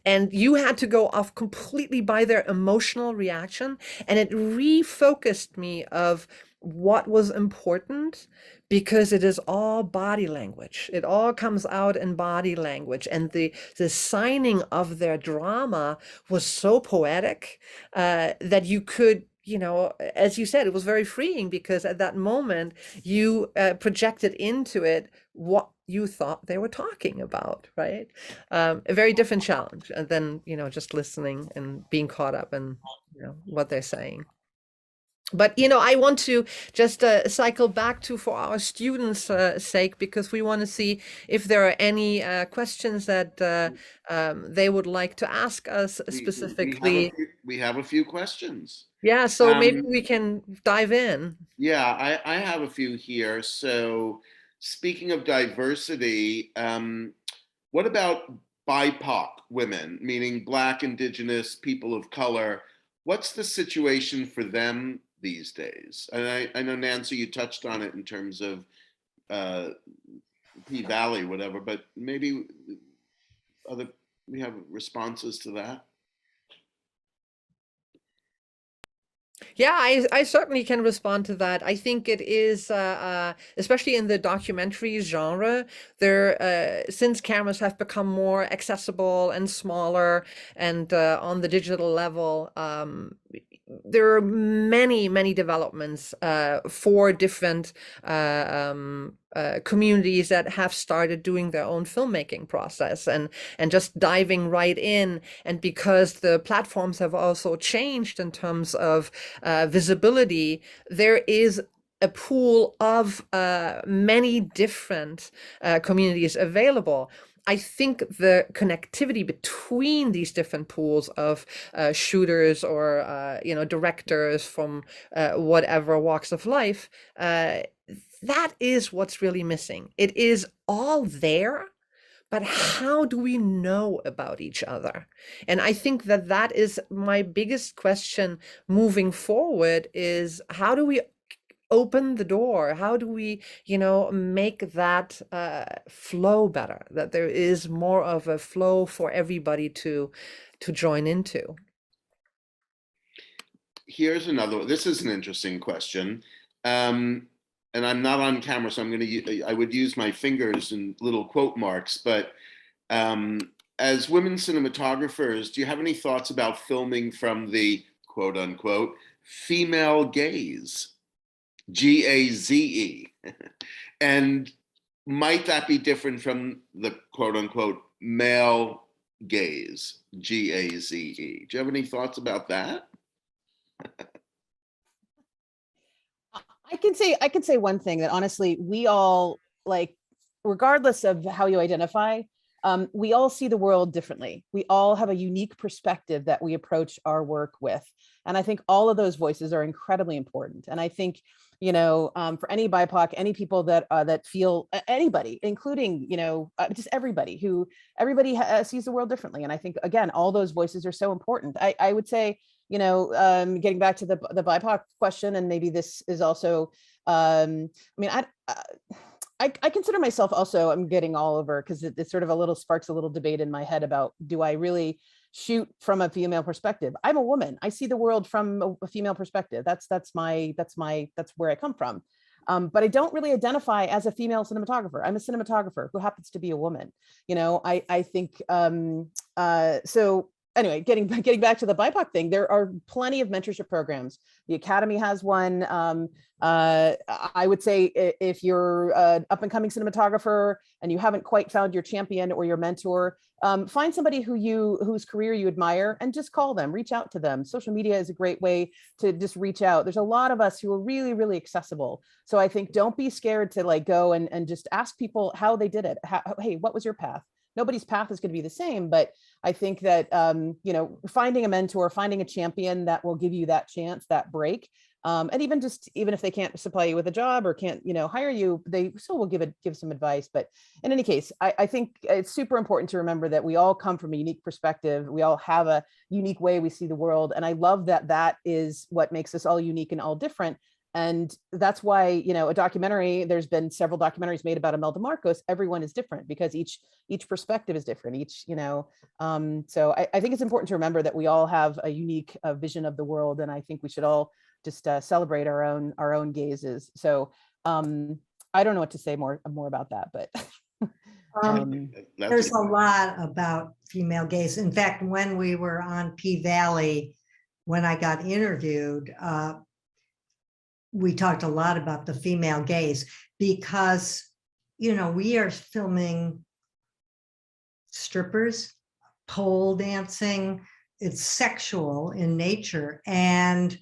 And you had to go off completely by their emotional reaction. And it refocused me of what was important, because it is all body language. It all comes out in body language. And the signing of their drama was so poetic that you could, you know, as you said, it was very freeing, because at that moment you projected into it what you thought they were talking about, right? A very different challenge than, you know, just listening and being caught up in, you know, what they're saying. But, you know, I want to just cycle back to, for our students' sake, because we want to see if there are any questions that they would like to ask us specifically. We have a few questions. Yeah, so maybe we can dive in. Yeah, I have a few here. So speaking of diversity, what about BIPOC women, meaning Black, Indigenous, people of color? What's the situation for them these days? And I know, Nancy, you touched on it in terms of P-Valley, whatever, but maybe we have responses to that. Yeah, I certainly can respond to that. I think it is, especially in the documentary genre, there since cameras have become more accessible and smaller, and on the digital level, there are many developments for different communities that have started doing their own filmmaking process and just diving right in. And because the platforms have also changed in terms of visibility, there is a pool of many different communities available. I think the connectivity between these different pools of shooters or directors from whatever walks of life, that is what's really missing. It is all there, but how do we know about each other? And I think that that is my biggest question moving forward, is how do we open the door? How do we, make that flow better, that there is more of a flow for everybody to join into? Here's another, this is an interesting question. And I'm not on camera, so I would use my fingers and little quote marks, but as women cinematographers, do you have any thoughts about filming from the quote unquote female gaze? GAZE. And might that be different from the quote unquote male gaze? GAZE. Do you have any thoughts about that? I can say one thing, that honestly, we all, like, regardless of how you identify, we all see the world differently. We all have a unique perspective that we approach our work with. And I think all of those voices are incredibly important. And I think, for any BIPOC, any people that feel, anybody, including, just everybody sees the world differently. And I think, again, all those voices are so important. I would say, getting back to the BIPOC question, and maybe this is also, I consider myself also, I'm getting all over, because it sort of sparks a little debate in my head about, do I really shoot from a female perspective? I'm a woman. I see the world from a female perspective. That's where I come from. But I don't really identify as a female cinematographer. I'm a cinematographer who happens to be a woman. I think, so anyway, getting back to the BIPOC thing, there are plenty of mentorship programs. The Academy has one. I would say, if you're an up and coming cinematographer and you haven't quite found your champion or your mentor, find somebody whose career you admire and just call them, reach out to them. Social media is a great way to just reach out. There's a lot of us who are really, really accessible. So I think don't be scared to go and just ask people how they did it. Hey, what was your path? Nobody's path is going to be the same, but I think that, finding a mentor, finding a champion that will give you that chance, that break, and even if they can't supply you with a job or can't, hire you, they still will give some advice. But in any case, I think it's super important to remember that we all come from a unique perspective. We all have a unique way we see the world. And I love that is what makes us all unique and all different. And that's why, a documentary, there's been several documentaries made about Imelda Marcos. Everyone is different because each perspective is different. So I think it's important to remember that we all have a unique vision of the world. And I think we should all just celebrate our own gazes. So I don't know what to say more about that, but there's a lot about female gaze. In fact, when we were on P-Valley, when I got interviewed, we talked a lot about the female gaze because, we are filming strippers, pole dancing. It's sexual in nature. And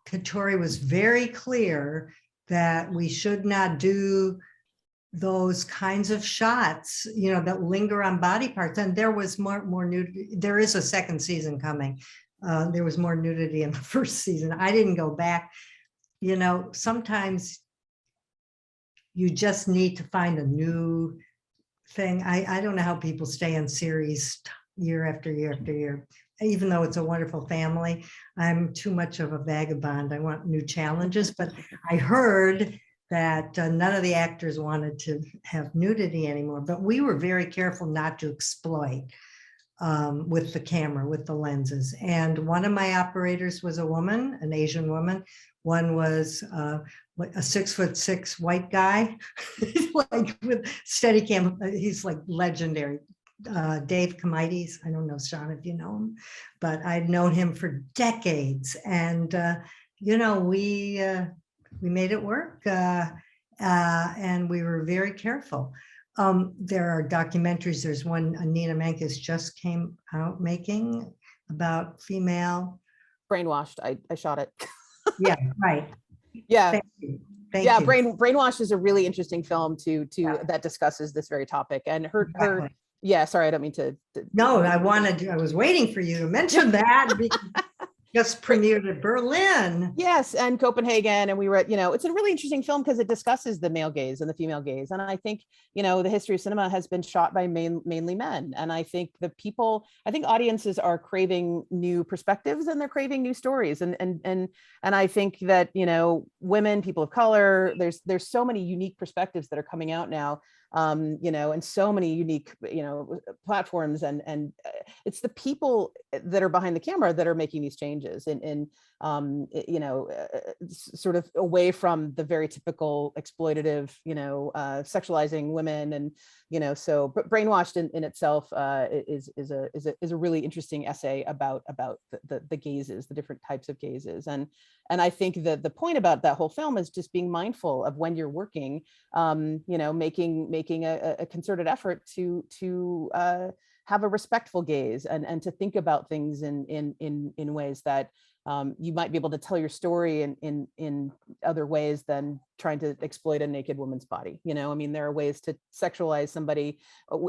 Katori was very clear that we should not do those kinds of shots, that linger on body parts. And there was more nudity. There is a second season coming. There was more nudity in the first season. I didn't go back. Sometimes you just need to find a new thing. I don't know how people stay in series year after year after year, even though it's a wonderful family. I'm too much of a vagabond. I want new challenges, but I heard that none of the actors wanted to have nudity anymore, but we were very careful not to exploit with the camera, with the lenses. And one of my operators was a woman, an Asian woman. One was a 6'6" white guy, like with Steadicam. He's like legendary, Dave Comides. I don't know, Shana, if you know him, but I'd known him for decades. And, we made it work and we were very careful. There are documentaries. There's one Nina Menkes just came out making about female. Brainwashed. I shot it. Yeah, right. Yeah. Thank you. Thank Yeah, you. Brainwashed is a really interesting film that discusses this very topic. And her yeah, sorry, I don't mean to. No, I was waiting for you to mention that because just premiered at Berlin. Yes, and Copenhagen, and we were, it's a really interesting film because it discusses the male gaze and the female gaze. And I think, the history of cinema has been shot by mainly men. And I think audiences are craving new perspectives and they're craving new stories. And I think that, women, people of color, there's so many unique perspectives that are coming out now. And so many unique, platforms, and it's the people that are behind the camera that are making these changes and sort of away from the very typical exploitative, sexualizing women. And, so but Brainwashed in itself is a really interesting essay about the gazes, the different types of gazes. And I think that the point about that whole film is just being mindful of when you're working, making a concerted effort to have a respectful gaze and to think about things in ways that you might be able to tell your story in other ways than trying to exploit a naked woman's body. There are ways to sexualize somebody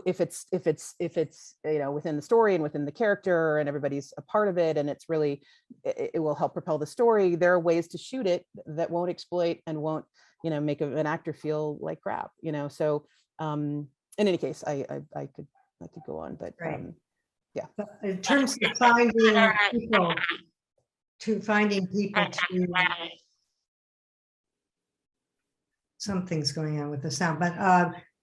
if it's within the story and within the character and everybody's a part of it, and it's really it will help propel the story. There are ways to shoot it that won't exploit and won't make an actor feel like crap. So in any case, I could go on, but yeah. But in terms of finding people to something's going on with the sound, but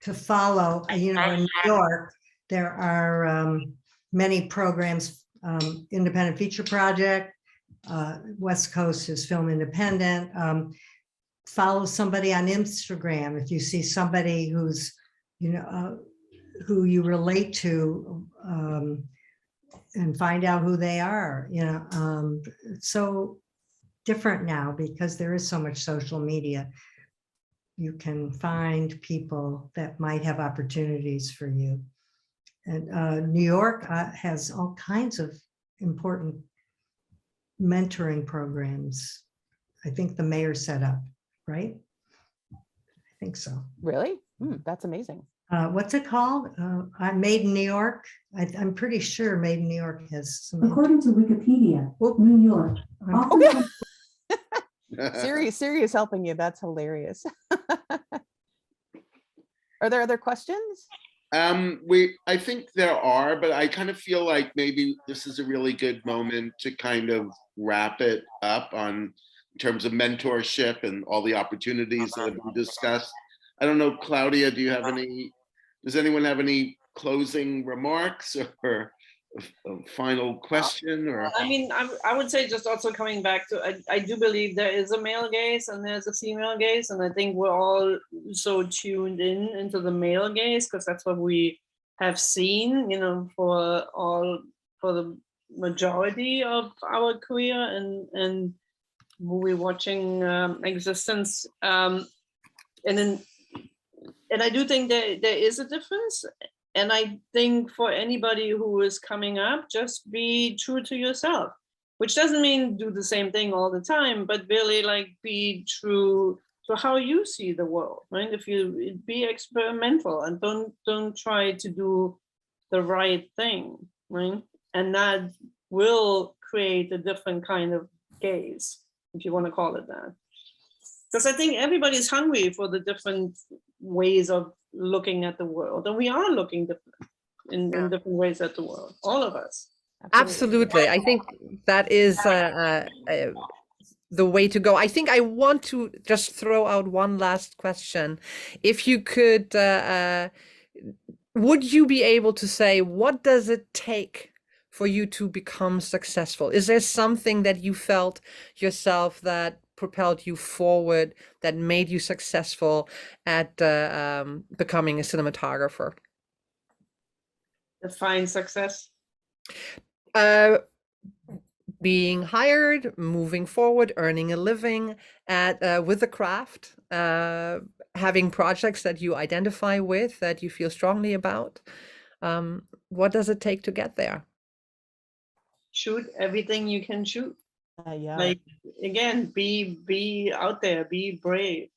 to follow, in New York, there are many programs, Independent Feature Project, West Coast is Film Independent. Follow somebody on Instagram if you see somebody who's, who you relate to, and find out who they are. It's so different now because there is so much social media. You can find people that might have opportunities for you. And New York has all kinds of important mentoring programs. I think the mayor set up, right? I think so. Really? That's amazing. What's it called? Made in New York. I'm pretty sure Made in New York has some. According to Wikipedia, New York. Siri is helping you. That's hilarious. Are there other questions? I think there are, but I kind of feel like maybe this is a really good moment to kind of wrap it up in terms of mentorship and all the opportunities that have been discussed. I don't know, Claudia, does anyone have any closing remarks or a final question? Or I would say, just also coming back to, I do believe there is a male gaze and there's a female gaze, and I think we're all so tuned into the male gaze because that's what we have seen, for the majority of our career and movie watching existence, and I do think there is a difference. And I think for anybody who is coming up, just be true to yourself, which doesn't mean do the same thing all the time, but really be true to how you see the world, right? If you be experimental and don't try to do the right thing, right? And that will create a different kind of gaze, if you want to call it that. Because I think everybody's hungry for the different ways of looking at the world, and we are looking different in different ways at the world, all of us. Absolutely. I think that is the way to go. I think I want to just throw out one last question. If you could, would you be able to say, what does it take for you to become successful? Is there something that you felt yourself that propelled you forward, that made you successful at becoming a cinematographer? define success? Being hired, moving forward, earning a living with the craft, having projects that you identify with, that you feel strongly about. What does it take to get there? Shoot everything you can shoot. Yeah. Like, again, be out there, be brave,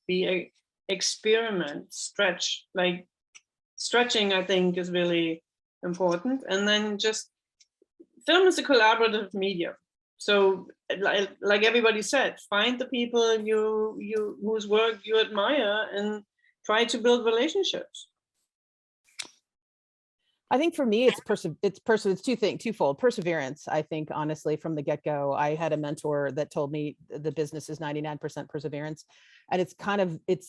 experiment, stretch. Like, stretching, I think, is really important. And then just film is a collaborative medium. So like everybody said, find the people you whose work you admire and try to build relationships. I think for me, it's twofold. Perseverance. I think honestly, from the get-go, I had a mentor that told me the business is 99% perseverance, and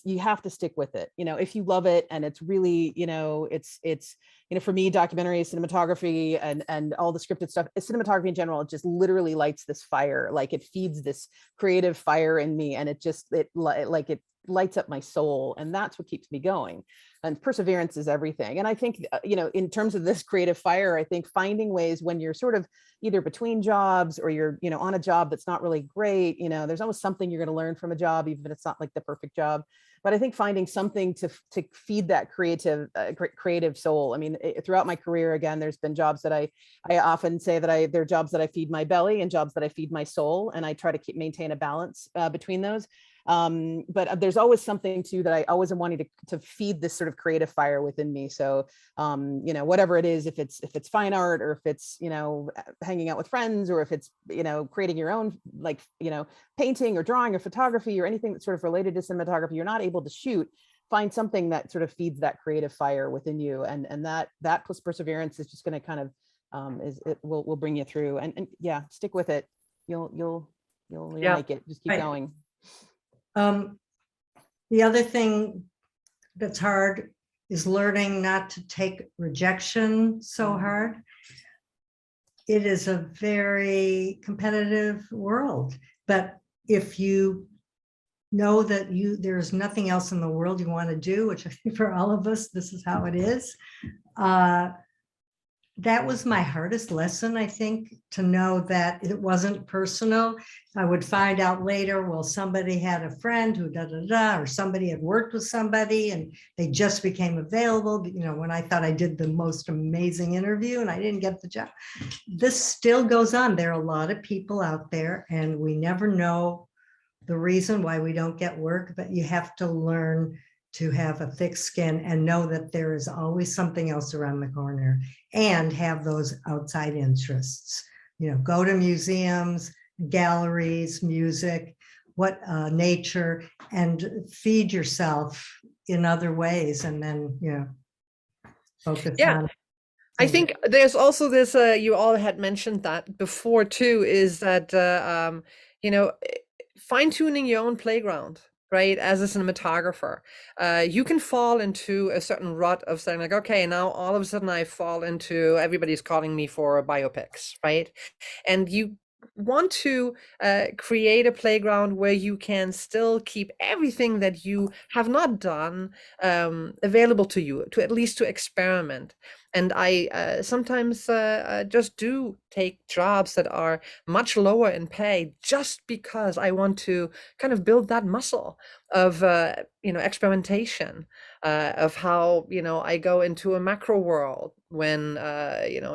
you have to stick with it. If you love it, and it's really, it's for me, documentary, cinematography, and all the scripted stuff, cinematography in general, it just literally lights this fire. Like, it feeds this creative fire in me, and it lights up my soul, and that's what keeps me going. And perseverance is everything. And I think, in terms of this creative fire, I think finding ways when you're sort of either between jobs or you're, on a job that's not really great, there's always something you're going to learn from a job, even if it's not like the perfect job. But I think finding something to feed that creative soul. I mean, throughout my career, again, there's been jobs that I often say that they're jobs that I feed my belly and jobs that I feed my soul. And I try to maintain a balance between those. But there's always something too that I always am wanting to feed this sort of creative fire within me. So, whatever it is, if it's fine art, or if it's, hanging out with friends, or if it's, creating your own, like, painting or drawing or photography or anything that's sort of related to cinematography, you're not able to shoot, find something that sort of feeds that creative fire within you. And that plus perseverance is just going to kind of, will bring you through, and yeah, stick with it. You'll make it. Just keep going. The other thing that's hard is learning not to take rejection so hard. It is a very competitive world, but if you know that there's nothing else in the world you want to do, which I think for all of us, this is how it is. That was my hardest lesson, I think, to know that it wasn't personal. I would find out later, well, somebody had a friend who or somebody had worked with somebody and they just became available, when I thought I did the most amazing interview and I didn't get the job. This still goes on. There are a lot of people out there, and we never know the reason why we don't get work, but you have to learn to have a thick skin and know that there is always something else around the corner, and have those outside interests. Go to museums, galleries, music, nature, and feed yourself in other ways, and then, focus on. I think there's also this, you all had mentioned that before too, is that, fine-tuning your own playground. Right, as a cinematographer, you can fall into a certain rut of saying like, okay, now all of a sudden I fall into everybody's calling me for biopics, right? And you want to create a playground where you can still keep everything that you have not done available to you, to at least to experiment. And I sometimes just do take jobs that are much lower in pay, just because I want to kind of build that muscle of experimentation, of how I go into a macro world when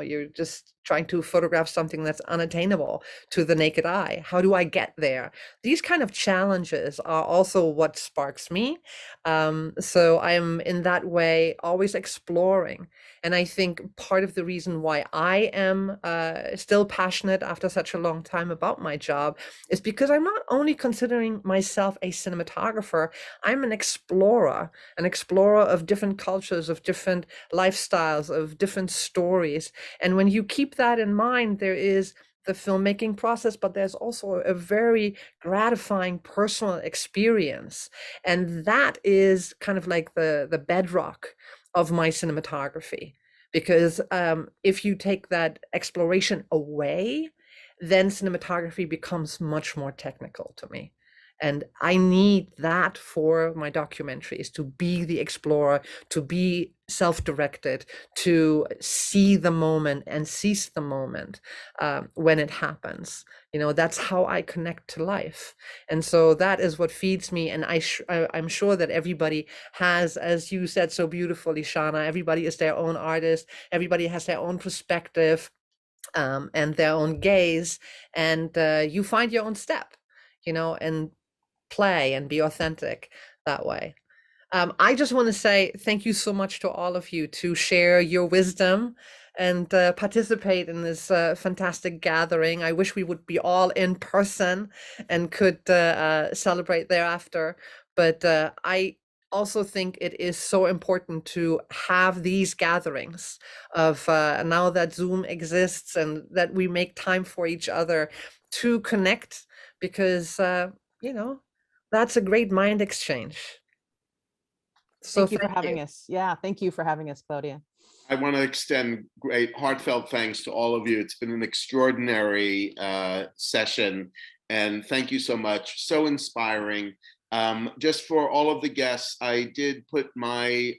you're just trying to photograph something that's unattainable to the naked eye. How do I get there? These kind of challenges are also what sparks me. So I am in that way always exploring. And I think part of the reason why I am still passionate after such a long time about my job is because I'm not only considering myself a cinematographer, I'm an explorer of different cultures, of different lifestyles, of different stories. And when you keep that in mind, there is the filmmaking process, but there's also a very gratifying personal experience. And that is kind of like the bedrock of my cinematography. Because if you take that exploration away, then cinematography becomes much more technical to me. And I need that for my documentaries, to be the explorer, to be self-directed, to see the moment and seize the moment when it happens. You know, that's how I connect to life. And so that is what feeds me. And I'm sure that everybody has, as you said so beautifully, Shana, everybody is their own artist. Everybody has their own perspective and their own gaze. And you find your own step, you know, and play and be authentic that way. I just want to say thank you so much to all of you to share your wisdom and participate in this fantastic gathering. I wish we would be all in person and could celebrate thereafter. But I also think it is so important to have these gatherings of now that Zoom exists and that we make time for each other to connect, because, you know, that's a great mind exchange. So Thank you for having us. Yeah, thank you for having us, Claudia. I want to extend great heartfelt thanks to all of you. It's been an extraordinary session, and thank you so much. So inspiring. Just for all of the guests, I did put my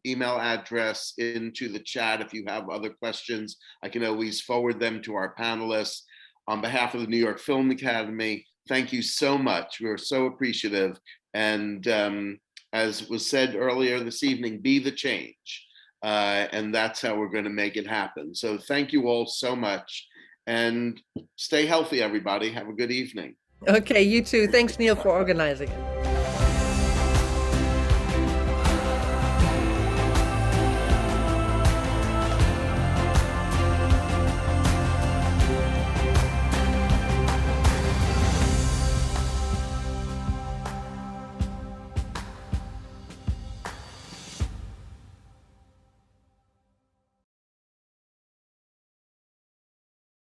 email address into the chat. If you have other questions, I can always forward them to our panelists. On behalf of the New York Film Academy, thank you so much. We're so appreciative. And as was said earlier this evening, be the change. And that's how we're going to make it happen. So thank you all so much. And stay healthy, everybody. Have a good evening. Okay, you too. Thanks, Neil, for organizing it.